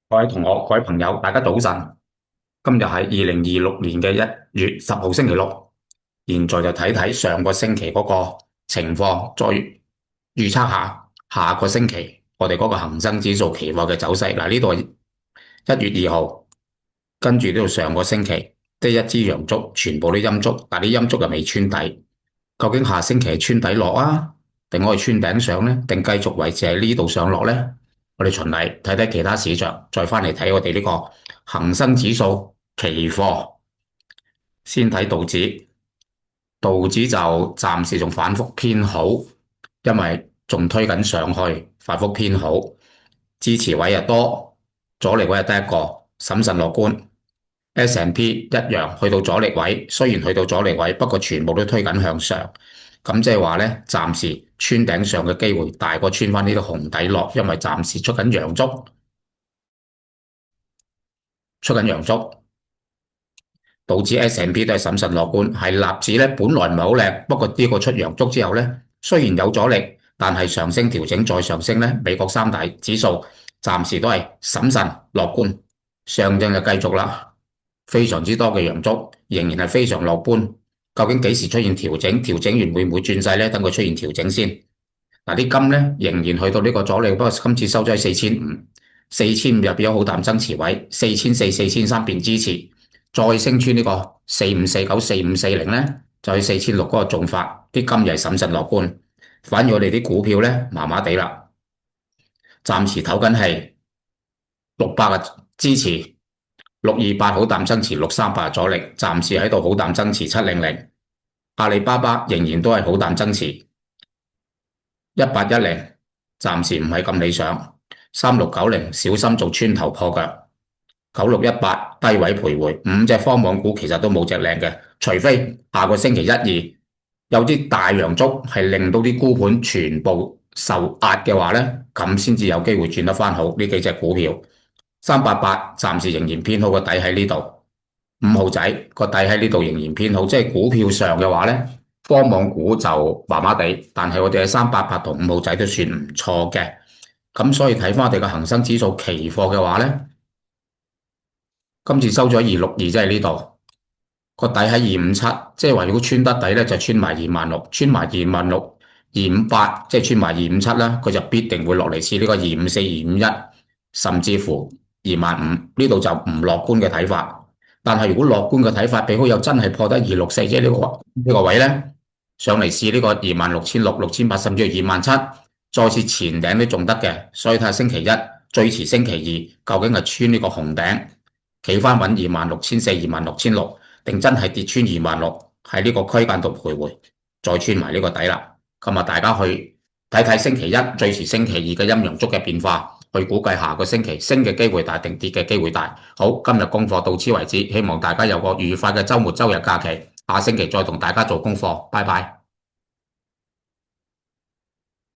各位同學、各位朋友，大家早晨。今日係2026年嘅1月10號星期六。現在就睇睇上個星期嗰個情況，再預測下下個星期我哋嗰個恒生指數期貨嘅走勢。嗱，呢度係1月2號，跟住呢度上個星期得一支陽燭，全部都陰燭，但係啲陰燭又未穿底。究竟下星期係穿底落啊，定可以穿頂上呢？定繼續維持喺呢度上落呢？我哋循例睇睇其他市場，再翻嚟睇我哋呢個恒生指數期貨。先睇道指，道指就暫時仲反覆偏好，因為仲推緊上去，反覆偏好，支持位又多，阻力位又得一個，審慎樂觀。S&P 一樣去到阻力位，雖然去到阻力位，不過全部都推緊向上。咁即係話咧，暫時穿頂上嘅機會大過穿翻呢個紅底落，因為暫時出緊陽燭，出緊陽燭。道指 S&P 都係審慎樂觀，係納指咧本來唔係好靚，不過呢個出陽燭之後咧，雖然有阻力，但係上升調整再上升咧，美國三大指數暫時都係審慎樂觀，上證就繼續啦，非常之多嘅陽燭，仍然係非常樂觀。究竟幾時出現調整？調整完會唔會轉勢咧？等佢出現調整先。嗱，啲金咧仍然去到呢個阻力，不過今次收咗喺4500，4500入邊有好淡爭持位，4400、4300變支持。再升穿呢個4549、4540咧，就去4600嗰個做法，啲金又係審慎樂觀。反而我哋啲股票咧麻麻地啦，暫時唞緊氣，600嘅支持，628好淡爭持，638阻力，暫時喺度好淡爭持700。阿里巴巴仍然都係好淡爭持1810，暫時唔係咁理想。3690小心做穿頭破腳。9618低位徘徊，五隻科網股其實都冇隻靚嘅，除非下個星期一二有啲大陽燭係令到啲沽盤全部受壓嘅話咧，咁先至有機會轉得翻好呢幾隻股票。388暫時仍然偏好，個底喺呢度，五號仔個底喺呢度仍然偏好，即係股票上嘅話咧，科網股就麻麻地，但係我哋喺388同五號仔都算唔錯嘅。咁所以睇翻我哋嘅恒生指數期貨嘅話咧，今次收咗262，即係呢度個底喺257，即係話如果穿得底咧，就穿埋26000，穿埋26000、258，即係穿埋257啦，佢就必定會落嚟試呢個254、251，甚至乎25000，呢度就唔樂觀嘅睇法。但係如果樂觀嘅睇法，比好又真係破得264，即係呢個位咧，上嚟試呢個26600、6800，甚至乎27000，再次前頂都仲得嘅。所以睇下星期一，最遲星期二，究竟係穿呢個紅頂，企翻穩26400、26600，定真係跌穿26000，喺呢個區間度徘徊，再穿埋呢個底啦。咁啊，大家去睇睇星期一最遲星期二嘅陰陽燭嘅變化，去估計下個星期升嘅機會大定跌嘅機會大。好，今日功課到此為止，希望大家有個愉快嘅週末週日假期，下星期再同大家做功課，拜拜。